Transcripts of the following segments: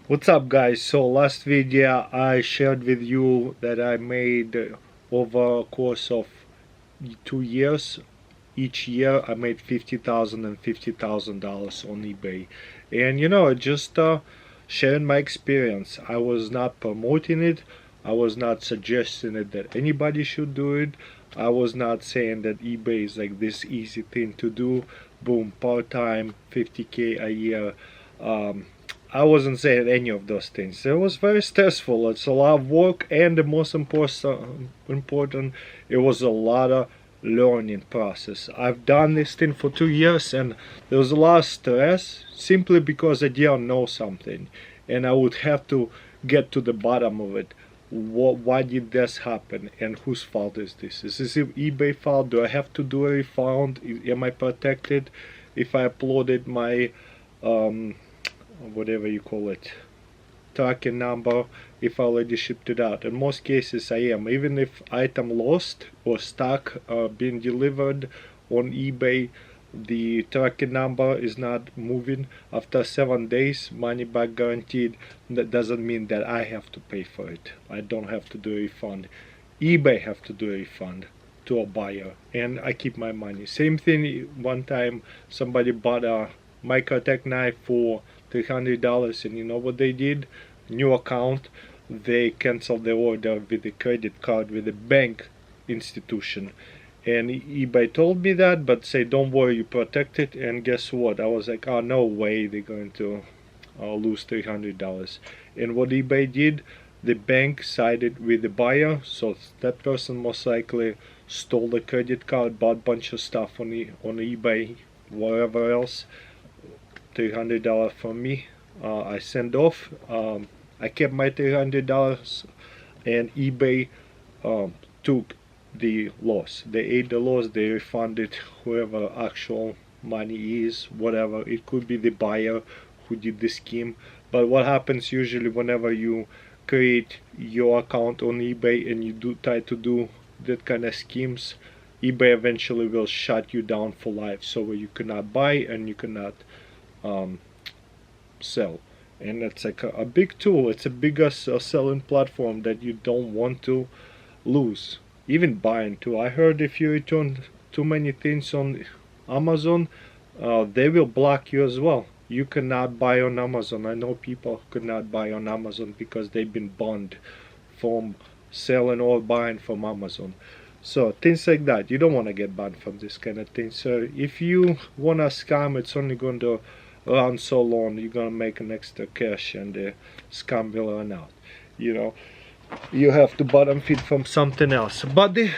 What's up, guys? So last video I shared with you that I made over a course of 2 years. Each year I made $50,000 and $50,000 on eBay, and just sharing my experience. I was not promoting it. I was not suggesting it that anybody should do it. I was not saying that eBay is like this easy thing to do. Boom, part-time, 50K a year. Um, I wasn't saying any of those things. It was very stressful. It's a lot of work, and the most important, it was a lot of learning process. I've done this thing for 2 years, and there was a lot of stress simply because I didn't know something, and I would have to get to the bottom of it. Why did this happen, and whose fault is this? Is this eBay fault? Do I have to do a refund? Am I protected if I uploaded my um, whatever you call it, tracking number, if I already shipped it out? In most cases I am. Even if item lost or stuck being delivered on eBay, the tracking number is not moving after 7 days, money back guaranteed. That doesn't mean that I have to pay for it. I don't have to do a refund. eBay have to do a refund to a buyer, and I keep my money. Same thing, one time somebody bought a microtech knife for $300, and you know what they did? New account, they canceled the order with the credit card with the bank institution. And eBay told me that, but say don't worry, you protected. And guess what? I was like, oh, no way they're going to lose $300. And what eBay did, the bank sided with the buyer, so that person most likely stole the credit card, bought a bunch of stuff on eBay, wherever else. $300 from me. I sent off. I kept my $300, and eBay took the loss. They ate the loss. They refunded whoever actual money is, whatever. It could be the buyer who did the scheme. But what happens usually whenever you create your account on eBay and you try to do that kind of schemes, eBay eventually will shut you down for life, so you cannot buy and you cannot sell. And it's like a big tool. It's a biggest selling platform that you don't want to lose. Even buying too. I heard if you return too many things on Amazon, they will block you as well. You cannot buy on Amazon. I know people who could not buy on Amazon because they've been banned from selling or buying from Amazon. So things like that, you don't want to get banned from this kind of thing. So if you want to scam, it's only going to run so long. You're going to make an extra cash, and the scam will run out. You have to bottom feed from something else. But the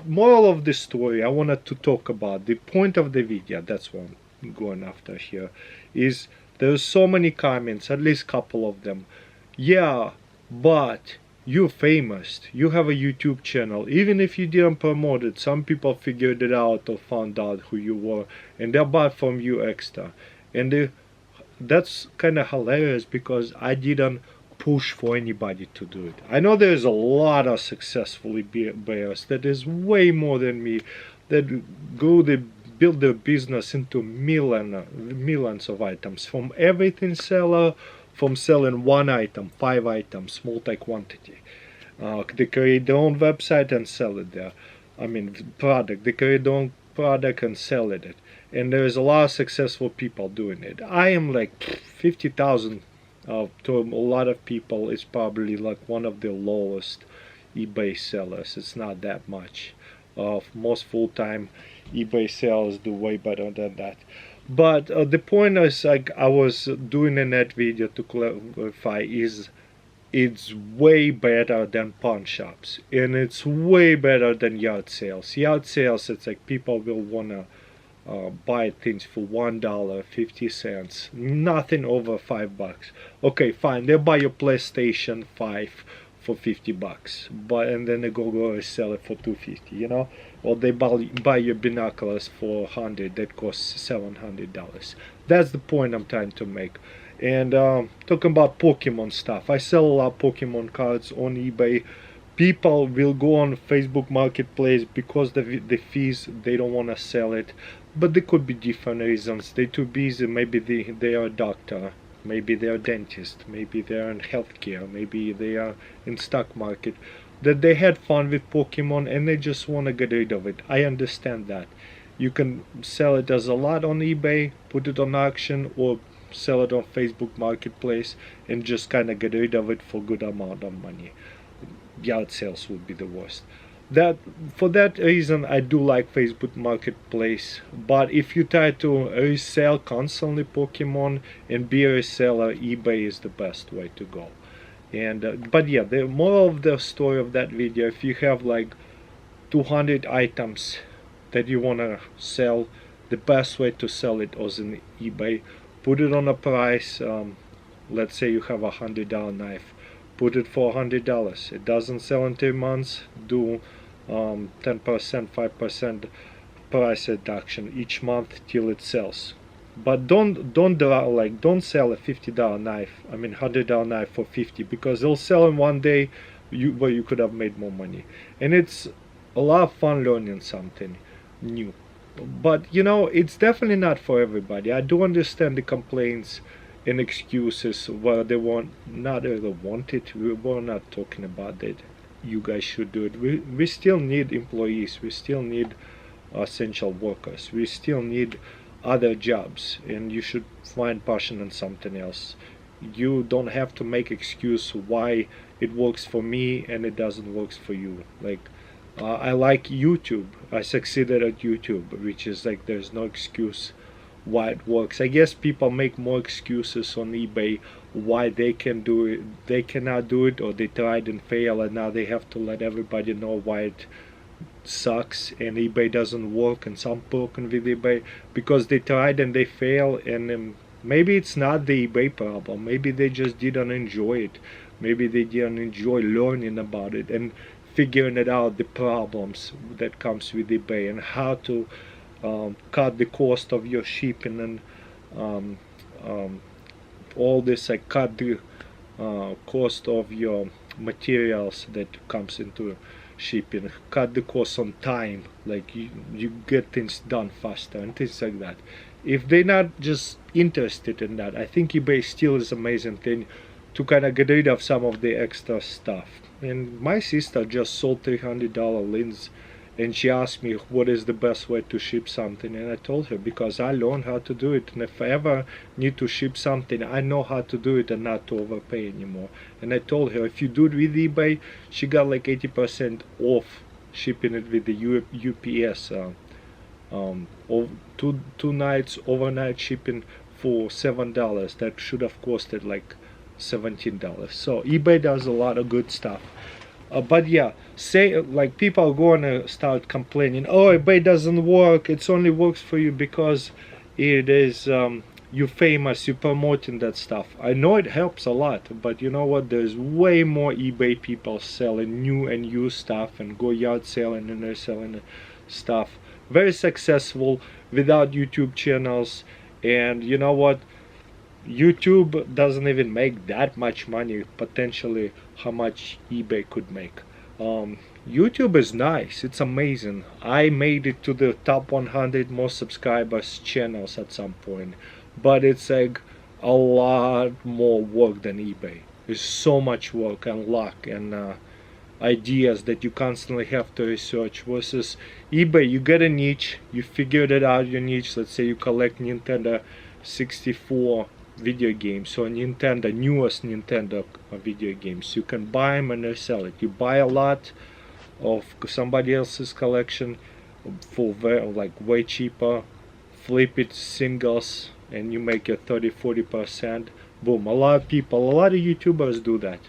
moral of the story I wanted to talk about, the point of the video, that's what I'm going after here, is there's so many comments, at least a couple of them. Yeah, but you're famous, you have a YouTube channel. Even if you didn't promote it, some people figured it out or found out who you were, and they bought from you extra. And that's kind of hilarious because I didn't push for anybody to do it. I know there's a lot of successful bears that is way more than me, that they build their business into millions of items, from everything seller, from selling one item, 5 items, multi-quantity. They create their own website and sell it there. I mean, product. They create their own product and sell it. And there's a lot of successful people doing it. I am like 50,000 to a lot of people. It's probably like one of the lowest eBay sellers. It's not that much. Most full-time eBay sellers do way better than that. But the point is, like I was doing in that video to clarify, is it's way better than pawn shops, and it's way better than yard sales. Yard sales, it's like people will wanna buy things for $1, 50 cents, nothing over $5. Okay, fine, they buy your PlayStation 5 for $50, but and then they go sell it for $250, or they buy your binoculars for $100 that costs $700. That's the point I'm trying to make. And talking about Pokemon stuff, I sell a lot of Pokemon cards on eBay. People will go on Facebook Marketplace because the fees, they don't want to sell it, but there could be different reasons. They're too busy. Maybe they are a doctor, maybe they're dentist, maybe they're in healthcare, maybe they are in stock market, that they had fun with Pokemon and they just want to get rid of it. I understand that. You can sell it as a lot on eBay, put it on auction, or sell it on Facebook Marketplace and just kind of get rid of it for good amount of money. Yard sales would be the worst. That for that reason I do like Facebook Marketplace, but if you try to resell constantly Pokemon and be a reseller, eBay is the best way to go. And but yeah, the moral of the story of that video, if you have like 200 items that you want to sell, the best way to sell it is in eBay. Put it on a price. Let's say you have $100 knife, put it for $100. It doesn't sell in 3 months, do 10%, 5% price reduction each month till it sells. But don't sell a $50 knife, I mean $100 knife for 50, because it'll sell in one day where you could have made more money. And it's a lot of fun learning something new. But you know, it's definitely not for everybody. I do understand the complaints and excuses where they not really want it. We're not talking about that you guys should do it. We still need employees, we still need essential workers, we still need other jobs, and you should find passion in something else. You don't have to make excuse why it works for me and it doesn't work for you. Like I like YouTube, I succeeded at YouTube, which is like there's no excuse why it works. I guess people make more excuses on eBay why they can do it, they cannot do it, or they tried and failed and now they have to let everybody know why it sucks and eBay doesn't work, and some broken with eBay because they tried and they fail. And maybe it's not the eBay problem, maybe they just didn't enjoy it, maybe they didn't enjoy learning about it and figuring it out, the problems that comes with eBay and how to cut the cost of your shipping and all this, like cut the cost of your materials that comes into shipping, cut the cost on time, like you get things done faster and things like that. If they're not just interested in that, I think eBay still is an amazing thing to kind of get rid of some of the extra stuff. And my sister just sold $300 lens, and she asked me what is the best way to ship something, and I told her because I learned how to do it, and if I ever need to ship something, I know how to do it and not to overpay anymore. And I told her if you do it with eBay, she got like 80% off shipping it with the UPS, two nights overnight shipping for $7. That should have costed like $17. So eBay does a lot of good stuff. But yeah, say like people are gonna start complaining, oh, eBay doesn't work, it only works for you because it is you're famous, you're promoting that stuff. I know it helps a lot, but you know what, there's way more eBay people selling new and used stuff and go yard selling and they're selling stuff very successful without YouTube channels. And you know what, YouTube doesn't even make that much money potentially how much eBay could make. YouTube is nice, it's amazing. I made it to the top 100 most subscribers channels at some point, but it's like a lot more work than eBay. There's so much work and luck and ideas that you constantly have to research, versus eBay, you get a niche, you figured it out, your niche. Let's say you collect Nintendo 64 video games or Nintendo, newest Nintendo video games. You can buy them and resell it. You buy a lot of somebody else's collection for like way cheaper, flip it singles, and you make your 30-40%. Boom. A lot of people, a lot of YouTubers do that.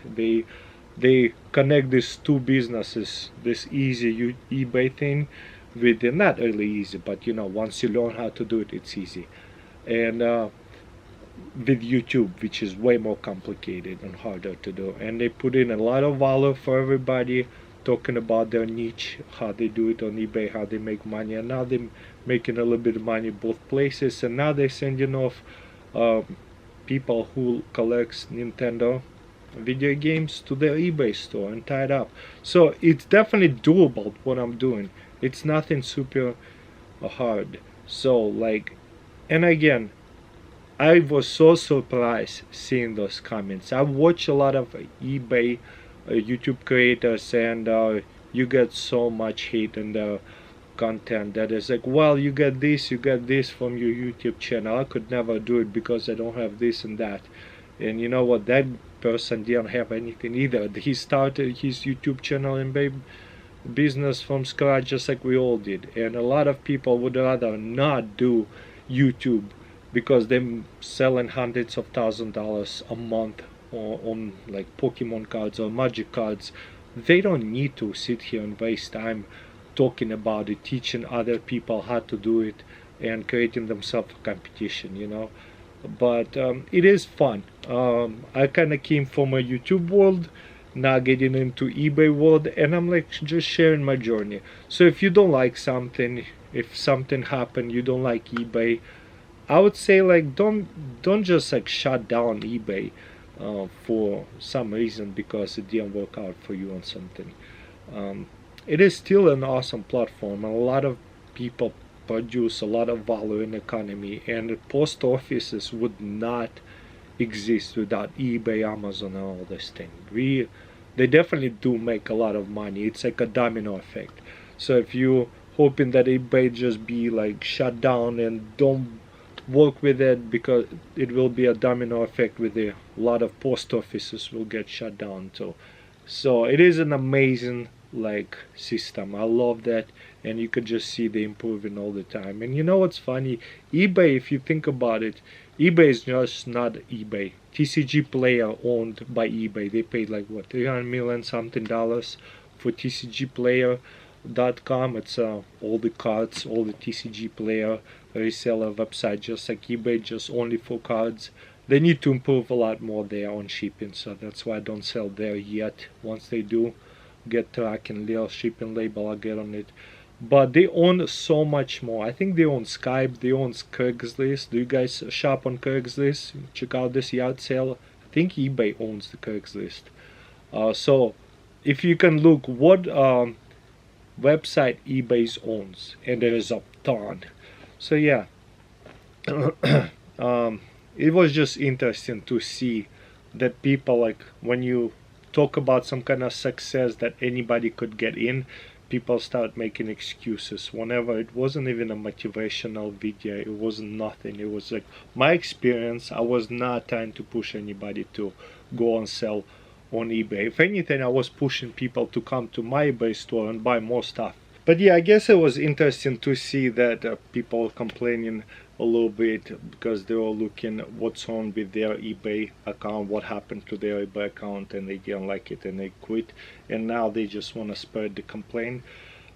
They connect these two businesses, this easy eBay thing with the not really easy, but you know, once you learn how to do it, it's easy. And with YouTube, which is way more complicated and harder to do, and they put in a lot of value for everybody, talking about their niche, how they do it on eBay, how they make money, and now they're making a little bit of money both places, and now they're sending off people who collects Nintendo video games to their eBay store and tie it up. So it's definitely doable what I'm doing. It's nothing super hard. So like, and again, I was so surprised seeing those comments. I watch a lot of eBay YouTube creators, and you get so much hate in the content that is like, well, you get this from your YouTube channel. I could never do it because I don't have this and that. And you know what? That person didn't have anything either. He started his YouTube channel and business from scratch just like we all did. And a lot of people would rather not do YouTube because they're selling hundreds of $1,000s a month on like Pokemon cards or Magic cards. They don't need to sit here and waste time talking about it, teaching other people how to do it, and creating themselves a competition, you know. But it is fun. I kind of came from a YouTube world, now getting into eBay world, and I'm like just sharing my journey. So if you don't like something, if something happened, you don't like eBay, I would say like don't just like shut down eBay for some reason because it didn't work out for you on something. Um, it is still an awesome platform. A lot of people produce a lot of value in the economy, and post offices would not exist without eBay, Amazon, and all this thing. They definitely do make a lot of money. It's like a domino effect. So if you hoping that eBay just be like shut down and don't work with it, because it will be a domino effect with a lot of post offices will get shut down too. So it is an amazing like system. I love that, and you could just see the improving all the time. And you know what's funny? eBay, if you think about it, eBay is just not eBay. TCG Player owned by eBay. They paid like what, 300 million something dollars for TCGplayer.com. It's all the cards, all the TCG Player reseller website, just like eBay, just only for cards. They need to improve a lot more there on shipping, so that's why I don't sell there yet. Once they do get track and little shipping label, I'll get on it. But they own so much more. I think they own Skype, they own Craigslist. Do you guys shop on Craigslist? Check out this yard sale. I think eBay owns the Craigslist. So if you can look what website eBay owns, and there is a ton. So yeah, it was just interesting to see that people, like when you talk about some kind of success that anybody could get in, people start making excuses whenever it wasn't even a motivational video. It was nothing. It was like my experience. I was not trying to push anybody to go and sell on eBay. If anything, I was pushing people to come to my eBay store and buy more stuff. But yeah, I guess it was interesting to see that people complaining a little bit because they were looking what's on with their eBay account, what happened to their eBay account, and they didn't like it and they quit, and now they just want to spread the complaint.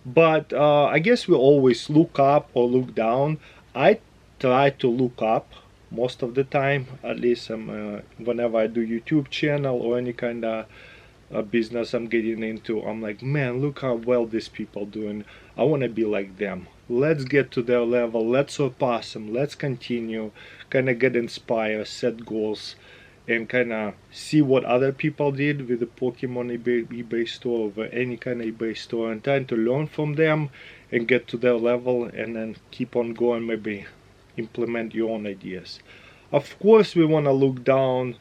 But I guess we always look up or look down. I try to look up most of the time, at least whenever I do YouTube channel or any kind of business I'm getting into. I'm like, man, look how well these people doing. I want to be like them. Let's get to their level. Let's surpass them. Let's continue. Kind of get inspired, set goals, and kind of see what other people did with the Pokemon eBay store or any kind of eBay store, and trying to learn from them and get to their level, and then keep on going. Maybe implement your own ideas. Of course, we want to look down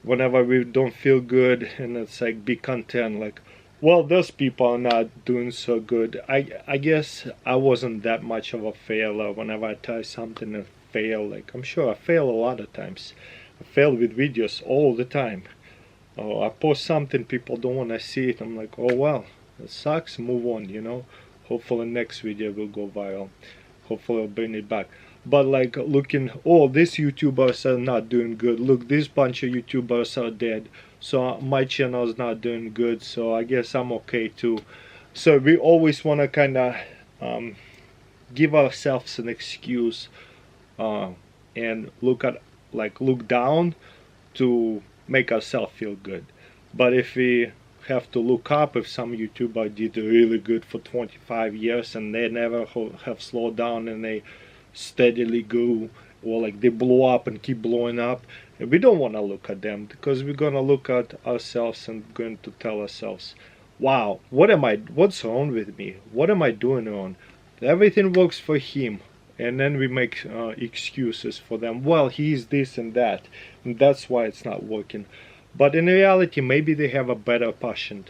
whenever we don't feel good, and it's like be content, like, well, those people are not doing so good. I guess I wasn't that much of a failure. Whenever I try something and fail, like I'm sure I fail a lot of times. I fail with videos all the time. Oh, I post something, people don't want to see it. I'm like, oh well, it sucks, move on, you know. Hopefully next video will go viral. Hopefully I'll bring it back. But like looking, oh, these YouTubers are not doing good. Look, this bunch of YouTubers are dead. So my channel is not doing good. So I guess I'm okay too. So we always want to kind of give ourselves an excuse and look down to make ourselves feel good. But if we have to look up, if some YouTuber did really good for 25 years and they never have slowed down and they steadily grew, or like they blow up and keep blowing up, and we don't want to look at them, because we're gonna look at ourselves and going to tell ourselves, wow, what's wrong with me? What am I doing wrong? Everything works for him and then we make excuses for them. Well, he's this and that, and that's why it's not working. But in reality, maybe they have a better passion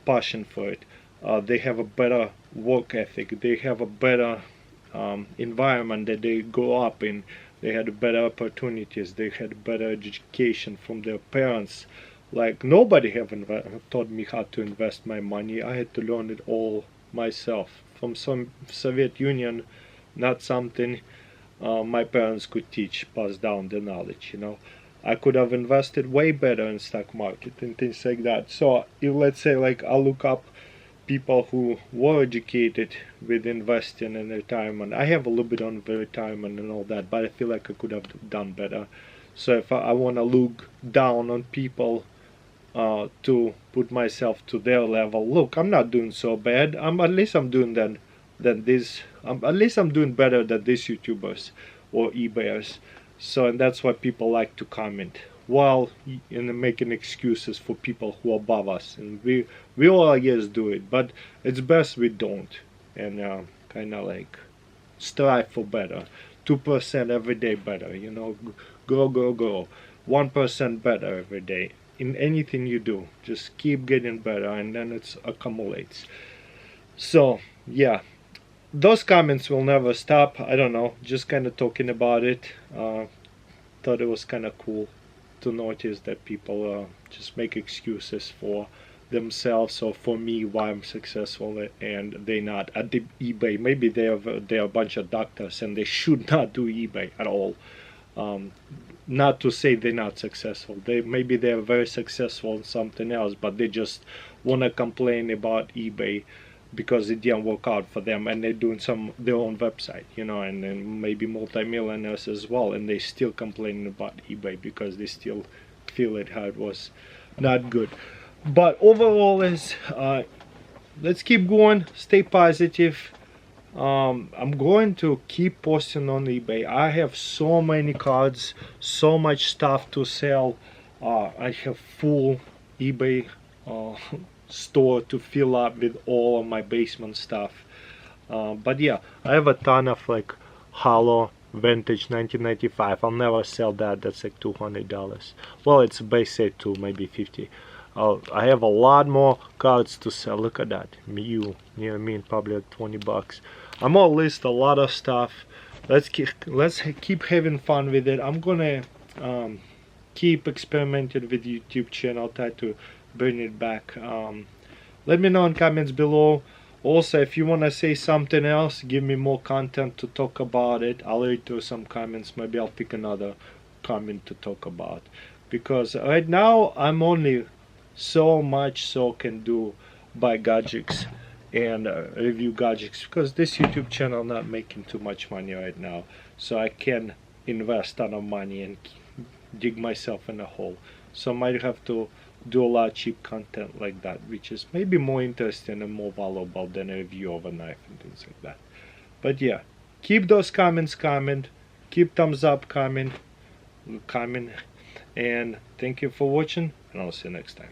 for it. They have a better work ethic. They have a better environment that they grow up in. They had better opportunities. They had better education from their parents. Like, nobody have taught me how to invest my money. I had to learn it all myself from some Soviet Union. Not something my parents could teach, pass down the knowledge. I could have invested way better in stock market and things like that. So if, let's say, like, I look up people who were educated with investing in retirement. I have a little bit on retirement and all that, but I feel like I could have done better. So if I want to look down on people to put myself to their level, look, I'm not doing so bad. At least I'm doing than this. At least I'm doing better than these YouTubers or eBayers. So, and that's why people like to comment while making excuses for people who are above us, and we all, I guess, do it, but it's best we don't, and kind of like strive for better. 2% every day better, grow 1% better every day in anything you do. Just keep getting better, and then it accumulates. So yeah, those comments will never stop. I don't know, just kind of talking about it. Thought it was kind of cool to notice that people just make excuses for themselves or for me why I'm successful and they not at the eBay. Maybe they're a bunch of doctors and they should not do eBay at all. Not to say they're not successful. Maybe they're very successful in something else, but they just want to complain about eBay because it didn't work out for them, and they're doing their own website, and then maybe multimillionaires as well, and they still complaining about eBay because they still feel how it was not good. But overall is let's keep going, stay positive. I'm going to keep posting on eBay. I have so many cards, so much stuff to sell. I have full eBay store to fill up with all of my basement stuff. But yeah, I have a ton of like hollow vintage 1995. I'll never sell that. That's like $200. Well, it's a base set too, maybe 50. I have a lot more cards to sell. Look at that, you know what I mean, probably like 20 bucks. I'm gonna list a lot of stuff. Let's keep having fun with it. I'm gonna keep experimenting with YouTube channel, try to bring it back. Let me know in comments below. Also, if you want to say something else, give me more content to talk about it. I'll read through some comments. Maybe I'll pick another comment to talk about, because right now I'm only so much can do buy gadgets and review gadgets, because this YouTube channel not making too much money right now, so I can invest a ton of money and dig myself in a hole. So I might have to do a lot of cheap content like that, which is maybe more interesting and more valuable than a review of a knife and things like that. But yeah, keep those comments coming, keep thumbs up coming, and thank you for watching, and I'll see you next time.